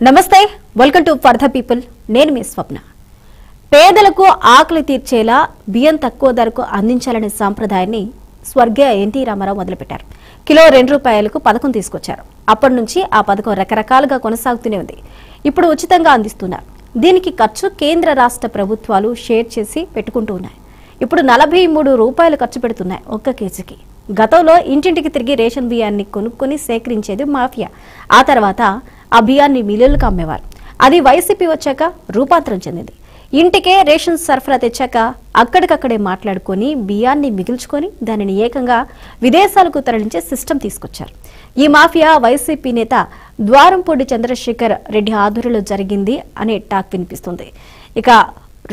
నమస్తే, welcome to for the people. నేను మీ స్వప్న. పేదలకు ఆకలి తీర్చేలా బియ్యం తక్కువ ధరకు అందించాలనే సాంప్రదాయాన్ని స్వర్గీయ ఎన్టీ రామారావు మొదలుపెట్టారు. కిలో ₹2 పథకం తీసుకొచ్చారు. అప్పటి నుంచి ఆ పథకం రకరకాలుగా కొనసాగుతూనే ఉంది. ఇప్పుడు ఉచితంగా అందిస్తున్నారు. దీనికి ఖర్చు కేంద్ర రాష్ట్ర ప్రభుత్వాలు షేర్ చేసి పెట్టుకుంటూ ఉన్నాయి. ఇప్పుడు ₹43 ఖర్చు పెడుతున్నాయి ఒక్క కేజీకి. గతంలో ఇంటింటికి తిరిగి రేషన్ బియ్యాన్ని కొనుక్కొని సేకరించేది మాఫియా. ఆ తర్వాత ఆ బియ్యాన్ని మిల్లులకు అమ్మేవారు. అది వైసీపీ వచ్చాక రూపాంతరం చెందింది. ఇంటికే రేషన్ సరఫరా తెచ్చాక అక్కడికక్కడే మాట్లాడుకొని బియ్యాన్ని మిగిల్చుకొని దానిని ఏకంగా విదేశాలకు తరలించే సిస్టమ్ తీసుకొచ్చారు. ఈ మాఫియా వైసీపీ నేత ద్వారంపూడి చంద్రశేఖర్ రెడ్డి ఆధ్వర్యంలో జరిగింది అనే టాక్ వినిపిస్తుంది. ఇక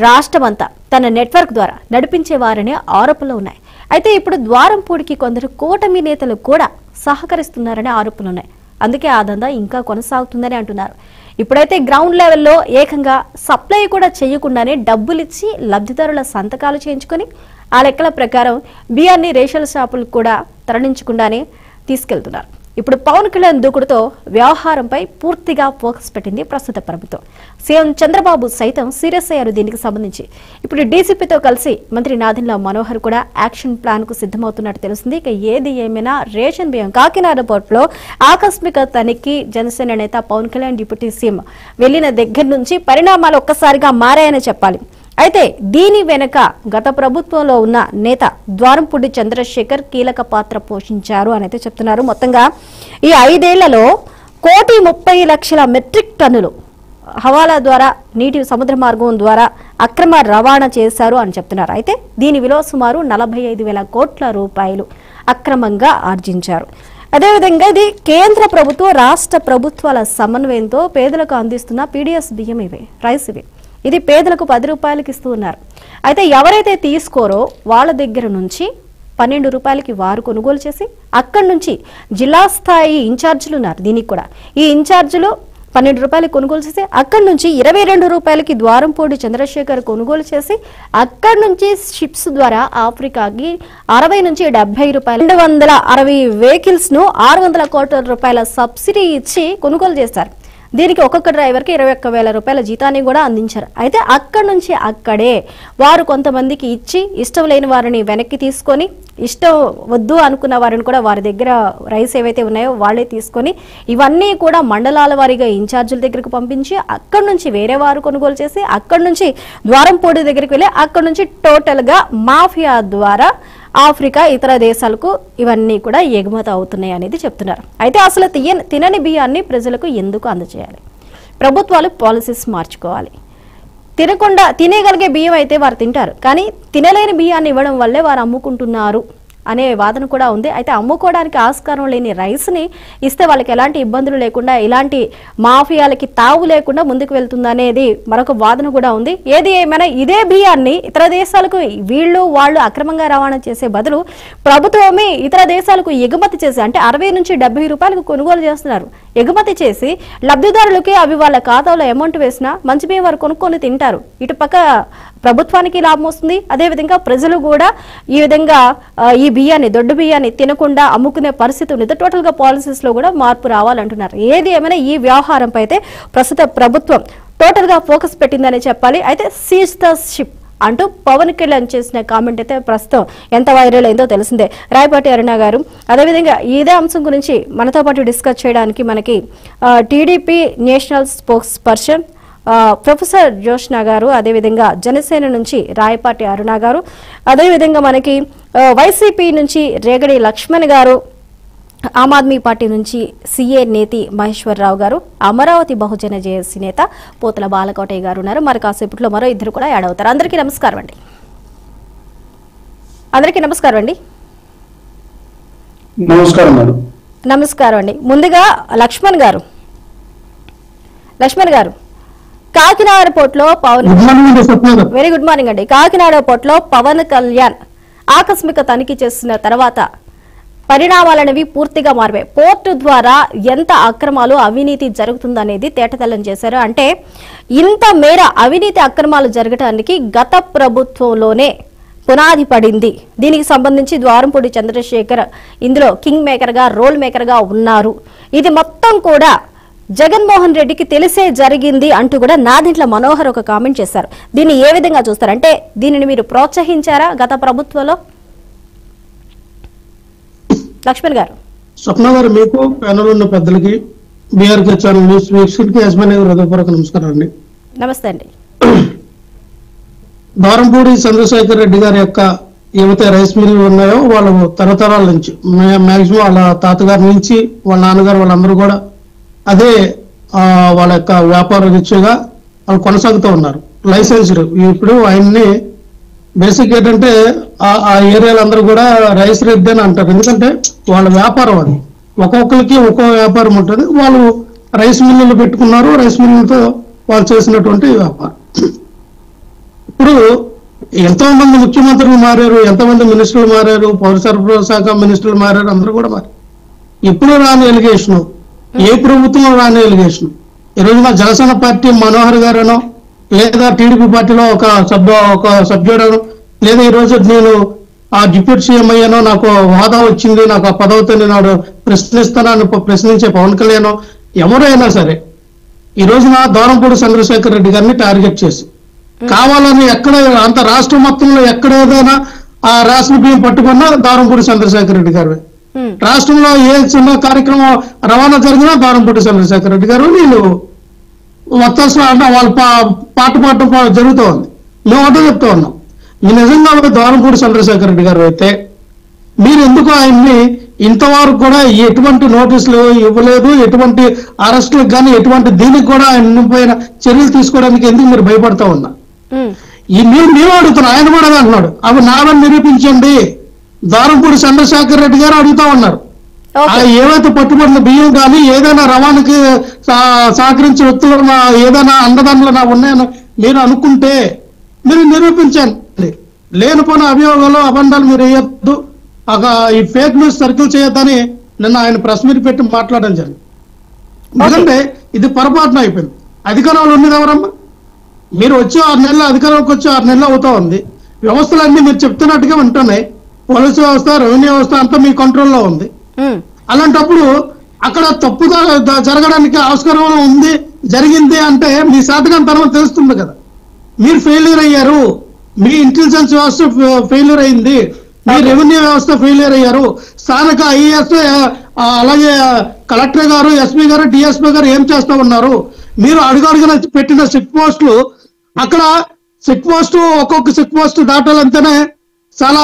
రాష్ట్రమంతా తన నెట్వర్క్ ద్వారా నడిపించేవారనే ఆరోపణలు ఉన్నాయి. అయితే ఇప్పుడు ద్వారంపూడికి కొందరు కూటమి నేతలు కూడా సహకరిస్తున్నారనే ఆరోపణలున్నాయి. అందుకే ఆ దందా ఇంకా కొనసాగుతుందని అంటున్నారు. ఇప్పుడైతే గ్రౌండ్ లెవెల్లో ఏకంగా సప్లై కూడా చేయకుండానే డబ్బులిచ్చి లబ్ధిదారుల సంతకాలు చేయించుకొని ఆ లెక్కల ప్రకారం బియ్యాన్ని రేషన్ షాపులకు కూడా తరలించకుండానే తీసుకెళ్తున్నారు. ఇప్పుడు పవన్ కళ్యాణ్ దూకుడుతో వ్యవహారంపై పూర్తిగా ఫోకస్ పెట్టింది ప్రస్తుత ప్రభుత్వం. సీఎం చంద్రబాబు సైతం సీరియస్ అయ్యారు దీనికి సంబంధించి. ఇప్పుడు డీసీపీతో కలిసి మంత్రి నాదెండ్ల మనోహర్ కూడా యాక్షన్ ప్లాన్ కు సిద్ధమవుతున్నట్టు తెలిసింది. ఇక ఏది ఏమైనా రేషన్ బియ్యం కాకినాడ పోర్టులో ఆకస్మిక తనిఖీ జనసేన నేత పవన్ కళ్యాణ్ డిప్యూటీ సీఎం వెళ్లిన దగ్గర నుంచి పరిణామాలు ఒక్కసారిగా మారాయని చెప్పాలి. అయితే దీని వెనుక గత ప్రభుత్వంలో ఉన్న నేత ద్వారంపూడి చంద్రశేఖర్ కీలక పాత్ర పోషించారు అని అయితే చెప్తున్నారు. మొత్తంగా ఈ 5 ఏళ్లలో 1,30,00,000 మెట్రిక్ టన్నులు హవాలా ద్వారా నీటి సముద్ర మార్గం ద్వారా అక్రమ రవాణా చేశారు అని చెప్తున్నారు. అయితే దీని విలువ సుమారు 45,000 కోట్ల రూపాయలు అక్రమంగా ఆర్జించారు. అదేవిధంగా ఇది కేంద్ర ప్రభుత్వం రాష్ట్ర ప్రభుత్వాల సమన్వయంతో పేదలకు అందిస్తున్న పీడీఎస్ బియ్యం ఇవే, రైస్ ఇవే. ఇది పేదలకు ₹10 ఇస్తూ ఉన్నారు. అయితే ఎవరైతే తీసుకోరో వాళ్ళ దగ్గర నుంచి ₹12 వారు కొనుగోలు చేసి అక్కడి నుంచి జిల్లా స్థాయి ఇన్ఛార్జీలు ఉన్నారు. దీనికి కూడా ఈ ఇన్ఛార్జీలు ₹12 కొనుగోలు చేసి అక్కడి నుంచి ₹22 ద్వారంపూడి చంద్రశేఖర్ కొనుగోలు చేసి అక్కడి నుంచి షిప్స్ ద్వారా ఆఫ్రికాకి 60 నుంచి ₹70 260 వెహికల్స్ ను ₹600 కోట్ల సబ్సిడీ ఇచ్చి కొనుగోలు చేశారు. దీనికి ఒక్కొక్క డ్రైవర్కి ₹21,000 జీతాన్ని కూడా అందించారు. అయితే అక్కడి నుంచి అక్కడే వారు కొంతమందికి ఇచ్చి ఇష్టం లేని వారిని వెనక్కి తీసుకొని ఇష్టం వద్దు అనుకున్న వారిని కూడా వారి దగ్గర రైస్ ఏవైతే ఉన్నాయో వాళ్ళే తీసుకొని ఇవన్నీ కూడా మండలాల వారీగా ఇన్ఛార్జీల దగ్గరకు పంపించి అక్కడి నుంచి వేరే వారు కొనుగోలు చేసి అక్కడి నుంచి ద్వారంపూడి దగ్గరికి వెళ్ళి అక్కడి నుంచి టోటల్గా మాఫియా ద్వారా ఆఫ్రికా ఇతర దేశాలకు ఇవన్నీ కూడా ఎగుమతి అవుతున్నాయి అనేది చెప్తున్నారు. అయితే అసలు తినని బియ్యాన్ని ప్రజలకు ఎందుకు అందజేయాలి? ప్రభుత్వాలు పాలసీస్ మార్చుకోవాలి. తినేగలిగే బియ్యం అయితే వారు తింటారు, కానీ తినలేని బియ్యాన్ని ఇవ్వడం వల్లే వారు అమ్ముకుంటున్నారు అనే వాదన కూడా ఉంది. అయితే అమ్ముకోవడానికి ఆస్కారం లేని రైస్ని ఇస్తే వాళ్ళకి ఎలాంటి ఇబ్బందులు లేకుండా ఇలాంటి మాఫియాలకి తావు లేకుండా ముందుకు వెళ్తుందనేది మరొక వాదన కూడా ఉంది. ఏది ఏమైనా ఇదే బియ్యాన్ని ఇతర దేశాలకు వాళ్ళు అక్రమంగా రవాణా చేసే బదులు ప్రభుత్వమే ఇతర దేశాలకు ఎగుమతి చేసి అంటే ₹60 నుంచి ₹70 కొనుగోలు చేస్తున్నారు. ఎగుమతి చేసి లబ్ధిదారులకి అవి వాళ్ళ ఖాతాలో అమౌంట్ వేసినా మంచి బియ్యం వారు కొనుక్కొని తింటారు. ఇటుపక్క ప్రభుత్వానికి లాభం వస్తుంది. అదేవిధంగా ప్రజలు కూడా ఈ విధంగా ఈ బియ్యాన్ని దొడ్డు బియ్యాన్ని తినకుండా అమ్ముకునే పరిస్థితి ఉంది. టోటల్ గా పాలసీస్ లో కూడా మార్పు రావాలంటున్నారు. ఏది ఏమైనా ఈ వ్యవహారంపై అయితే ప్రస్తుత ప్రభుత్వం టోటల్ గా ఫోకస్ పెట్టిందని చెప్పాలి. అయితే సీజ్ ద షిప్ అంటూ పవన్ కళ్యాణ్ చేసిన కామెంట్ అయితే ప్రస్తుతం ఎంత వైరల్ అయిందో తెలిసిందే. రాయపాటి అరుణ గారు అదేవిధంగా ఇదే అంశం గురించి మనతో పాటు డిస్కస్ చేయడానికి మనకి TDP national spokes person professor Joshna గారు, అదేవిధంగా జనసేన నుంచి రాయపాటి అరుణ గారు, అదేవిధంగా మనకి వైసీపీ నుంచి రేగడి లక్ష్మణ్ గారు, ఆమ్ ఆద్మీ పార్టీ నుంచి సీఏ నేతి మహేశ్వరరావు గారు, అమరావతి బహుజన జేఏసీ నేత పోతల బాలకోటయ్య గారు ఉన్నారు. మరి కాసేపట్లో మరో ఇద్దరు కూడా యాడ్ అవుతారు. అందరికీ నమస్కారం అండి. నమస్కారం అండి. ముందుగా లక్ష్మణ్ గారు కాకినాడ పోర్టులో వెరీ గుడ్ మార్నింగ్ అండి. కాకినాడ పోర్టులో పవన్ కళ్యాణ్ ఆకస్మిక తనిఖీ చేసిన తర్వాత పరిణామాలనేవి పూర్తిగా మారిపోయాయి. పోర్టు ద్వారా ఎంత అక్రమాలు అవినీతి జరుగుతుందనేది తేటతెల్లం చేశారు. అంటే ఇంత మేర అవినీతి అక్రమాలు జరగడానికి గత ప్రభుత్వంలోనే పునాది పడింది. దీనికి సంబంధించి ద్వారంపూడి చంద్రశేఖర్ ఇందులో కింగ్ మేకర్ గా రోల్ మేకర్ గా ఉన్నారు. ఇది మొత్తం కూడా జగన్మోహన్ రెడ్డికి తెలిసే జరిగింది అంటూ కూడా నాదెండ్ల మనోహర్ ఒక కామెంట్ చేశారు. దీన్ని ఏ విధంగా చూస్తారు? అంటే దీనిని మీరు ప్రోత్సహించారా గత ప్రభుత్వంలో? లక్ష్మణ్ గారు. స్వప్న గారు, మీకు ప్యానల్ ఉన్న పెద్దలకి, బీఆర్కే ఛానల్ న్యూస్ వీక్షకులకి యజమాని హృదయపూర్వక నమస్కారం అండి. నమస్తే అండి. ద్వారంపూడి చంద్రశేఖర్ రెడ్డి గారి యొక్క ఏవైతే రైస్ మిల్లు ఉన్నాయో వాళ్ళు తరతరాల నుంచి మాక్సిమం వాళ్ళ తాతగారి నుంచి వాళ్ళ నాన్నగారు వాళ్ళందరూ కూడా అదే వాళ్ళ యొక్క వ్యాపార రీత్యాగా వాళ్ళు కొనసాగుతూ ఉన్నారు. లైసెన్స్డ్. ఇప్పుడు ఆయన్ని బేసిక్ ఏంటంటే ఆ ఏరియాలో అందరూ కూడా రైస్ రెడ్డి అని అంటారు. ఎందుకంటే వాళ్ళ వ్యాపారం అది, ఒక్కొక్కరికి ఒక్కో వ్యాపారం ఉంటుంది. వాళ్ళు రైస్ మిల్లులు పెట్టుకున్నారు, రైస్ మిల్లులతో వాళ్ళు చేసినటువంటి వ్యాపారం. ఇప్పుడు ఎంతో మంది ముఖ్యమంత్రులు మారారు, ఎంతమంది మినిస్టర్లు మారారు, పౌర సరఫరా శాఖ మినిస్టర్లు మారారు, అందరూ కూడా మారారు. ఎప్పుడు రాని ఎలిగేషన్, ఏ ప్రభుత్వం రాని ఎలిగేషన్. ఈ రోజున జనసేన పార్టీ మనోహర్ గారనో, లేదా టీడీపీ పార్టీలో ఒక సభ్యుడనో, లేదా ఈ రోజు నేను ఆ డిప్యూటీ సీఎం అయ్యానో, నాకు హోదా వచ్చింది, నాకు ఆ పదవితో నేను ప్రశ్నిస్తానని ప్రశ్నించే పవన్ కళ్యాణ్ ఎవరైనా సరే ఈ రోజున ద్వారంపూడి చంద్రశేఖర్ రెడ్డి గారిని టార్గెట్ చేసి కావాలని ఎక్కడ అంత రాష్ట్రం మొత్తంలో ఎక్కడ ఏదైనా ఆ రేషన్ బియ్యం పట్టుకున్నా ద్వారంపూడి చంద్రశేఖర్ రెడ్డి గారు, రాష్ట్రంలో ఏ చిన్న కార్యక్రమం రవాణా జరిగినా ద్వారంపూడి చంద్రశేఖర్ రెడ్డి గారు నేను మొత్తం వాళ్ళ పాట పాడటం జరుగుతూ ఉంది. మేము ఒకటే చెప్తా ఉన్నాం, మీ నిజంగా ద్వారంపూడి చంద్రశేఖర్ రెడ్డి గారు అయితే మీరు ఎందుకు ఆయన్ని ఇంతవరకు కూడా ఎటువంటి నోటీసులు ఇవ్వలేదు, ఎటువంటి అరెస్టులకు కానీ ఎటువంటి దీనికి కూడా ఆయన పైన చర్యలు తీసుకోవడానికి ఎందుకు మీరు భయపడతా ఉన్నా? మేము అడుగుతున్నాం, ఆయన కూడా అంటున్నాడు అవి నావని నిరూపించండి. ద్వారంపూడి చంద్రశేఖర్ రెడ్డి గారు అడుగుతా ఉన్నారు. ఏవైతే పట్టుబడిన బియ్యం కానీ ఏదైనా రవాణాకి సహకరించే వ్యక్తులు ఏదైనా అండదండలు ఉన్నాయని మీరు అనుకుంటే మీరు నిరూపించండి. లేనిపోయిన అభియోగాలు అబంధాలు మీరు వేయొద్దు, ఈ ఫేక్ న్యూస్ సర్కిల్ చేయొద్దని నిన్న ఆయన ప్రెస్ మీట్ పెట్టి మాట్లాడడం జరిగింది. ఎందుకంటే ఇది పొరపాటున అయిపోయింది. అధికారంలో ఉన్నది ఎవరమ్మా? మీరు వచ్చి 6 నెలలు అధికారంలోకి వచ్చి 6 నెలలు అవుతా ఉంది. వ్యవస్థలన్నీ మీరు చెప్తున్నట్టుగా ఉంటున్నాయి. పోలీసు వ్యవస్థ, రెవెన్యూ వ్యవస్థ అంతా మీ కంట్రోల్లో ఉంది. అలాంటప్పుడు అక్కడ తప్పుగా జరగడానికి ఆస్కారం ఉంది, జరిగింది అంటే మీ శాతకం తర్వాత తెలుస్తుంది కదా. మీరు ఫెయిల్యూర్ అయ్యారు, మీ ఇంటెలిజెన్స్ వ్యవస్థ ఫెయిల్యూర్ అయింది, మీ రెవెన్యూ వ్యవస్థ ఫెయిల్యూర్ అయ్యారు. స్థానిక ఐఏఎస్ అలాగే కలెక్టర్ గారు, ఎస్పీ గారు, డిఎస్పీ గారు ఏం చేస్తూ ఉన్నారు? మీరు అడుగడుగున పెట్టిన చెక్ పోస్టులు, అక్కడ చెక్ పోస్ట్ ఒక్కొక్క చెక్ పోస్ట్ దాటాలంటేనే చాలా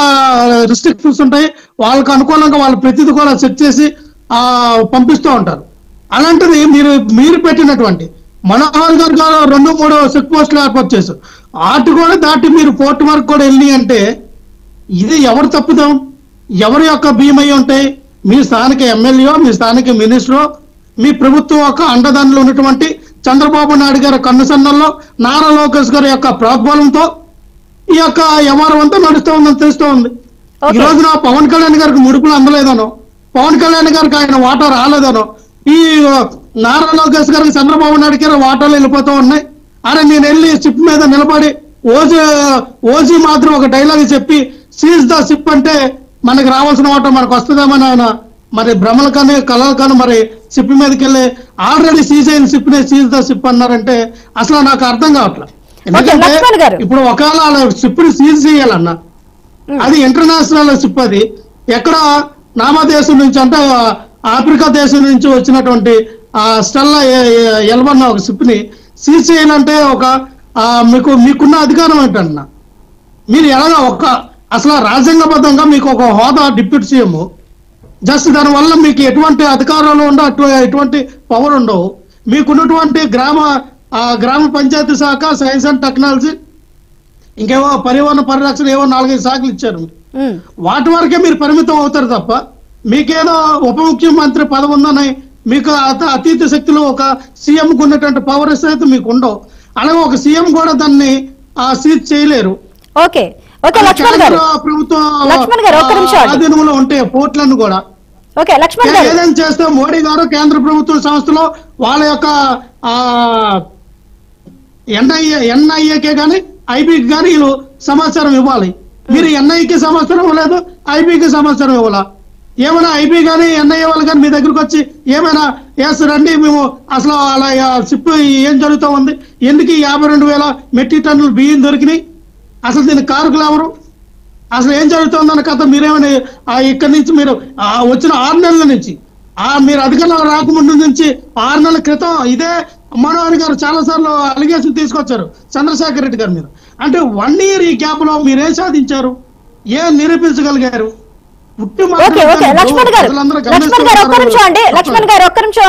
రిస్ట్రిక్షన్స్ ఉంటాయి. వాళ్ళకు అనుకూలంగా వాళ్ళు ప్రతిదీ కూడా చెక్ చేసి పంపిస్తూ ఉంటారు. అలాంటిది మీరు పెట్టినటువంటి మనోహర్ గారు 2-3 చెక్ పోస్టులు ఏర్పాటు చేశారు. వాటి కూడా దాటి మీరు పోర్ట్ వరకు కూడా వెళ్ళి అంటే ఇది ఎవరు తప్పుదాం? ఎవరి యొక్క భీమై ఉంటాయి? మీ స్థానిక ఎమ్మెల్యే, మీ స్థానిక మినిస్టర్, మీ ప్రభుత్వం యొక్క అండదండలు ఉన్నటువంటి చంద్రబాబు నాయుడు గారి కన్నుసన్నల్లో, నారా లోకేష్ గారి యొక్క ప్రోద్బలంతో ఈ యొక్క వ్యవహారం అంతా నడుస్తూ ఉందని తెలుస్తూ ఉంది. ఈ రోజున పవన్ కళ్యాణ్ గారికి ముడుపులు అందలేదనో, పవన్ కళ్యాణ్ గారికి ఆయన వాటా రాలేదనో, ఈ నారా లోకేష్ గారికి చంద్రబాబు నాయుడు గారి వాటాలు వెళ్ళిపోతూ ఉన్నాయి. అరే నేను వెళ్ళి షిప్ మీద నిలబడి ఓజీ మాత్రం ఒక డైలాగ్ చెప్పి సీజ్ ద షిప్ అంటే మనకి రావాల్సిన వాటా మనకు వస్తుందేమని ఆయన మరి భ్రమలు కానీ కళలు కానీ మరి షిప్ మీదకి వెళ్ళి ఆల్రెడీ సీజ్ అయిన షిప్ నే సీజ్ ద షిప్ అన్నారంటే అసలు నాకు అర్థం కావట్లేదు. ఎందుకంటే ఇప్పుడు ఒకవేళ షిప్ ని సీజ్ చేయాలన్నా అది ఇంటర్నేషనల్ షిప్, అది ఎక్కడ నామా దేశం నుంచి అంటే ఆఫ్రికా దేశం నుంచి వచ్చినటువంటి స్టెల్లా ఎల్వన్న ఒక షిప్ ని సీజ్ చేయాలంటే ఒక మీకున్న అధికారం ఏంటన్నా? మీరు ఎలాగా అసలు రాజ్యాంగబద్ధంగా మీకు ఒక హోదా డిప్యూటీ సీఎం, జస్ట్ దానివల్ల మీకు ఎటువంటి అధికారాలు ఉండవు, ఎటువంటి పవర్ ఉండవు. మీకున్నటువంటి గ్రామ పంచాయతీ శాఖ, సైన్స్ అండ్ టెక్నాలజీ, ఇంకేవో పరివహన పరిరక్షణ ఏవో 4-5 శాఖలు ఇచ్చారు. వాటి వరకే మీరు పరిమితం అవుతారు తప్ప మీకేదో ఉప ముఖ్యమంత్రి పదవి ఉందని మీకు అతీత శక్తులు ఒక సీఎం కు ఉన్నటువంటి పవర్స్ అయితే మీకు ఉండవు. అలాగే ఒక సీఎం కూడా దాన్ని సీజ్ చేయలేరు. ప్రభుత్వం ఆధీనంలో ఉంటాయి పోర్ట్లను కూడా. ఏదైనా చేస్తే మోడీ గారు కేంద్ర ప్రభుత్వ సంస్థలో వాళ్ళ యొక్క ఎన్ఐఏకే గాని ఐబీకి గాని వీళ్ళు సమాచారం ఇవ్వాలి. మీరు ఎన్ఐకి సమాచారం ఇవ్వలేదు, ఐబీకి సమాచారం ఇవ్వాలా? ఏమైనా ఐబీ కానీ ఎన్ఐఏ వాళ్ళు కానీ మీ దగ్గరకు వచ్చి ఏమైనా రండి మేము అసలు అలా షిప్ ఏం జరుగుతూ ఉంది, ఎందుకు 52,000 మెట్రిక్ టన్నులు బియ్యం దొరికినాయి, అసలు దీని కారకులు ఎవరు, అసలు ఏం జరుగుతుందన్న కథ మీరేమైనా ఇక్కడి నుంచి మీరు వచ్చిన 6 నెలల నుంచి మీరు అధికారంలో రాకముందు నుంచి 6 నెలల క్రితం ఇదే మనోహర్ గారు చాలా సార్లు అలిగేషన్ తీసుకొచ్చారు చంద్రశేఖర్ రెడ్డి గారి మీద. అంటే 1 year ఈ గ్యాప్ లో మీరేం సాధించారు, ఏం నిరూపించగలిగారు? లక్ష్మణ్ గారు ఒక్క నిమిషం అండి, లక్ష్మణ్ గారు ఒక్క నిమిషం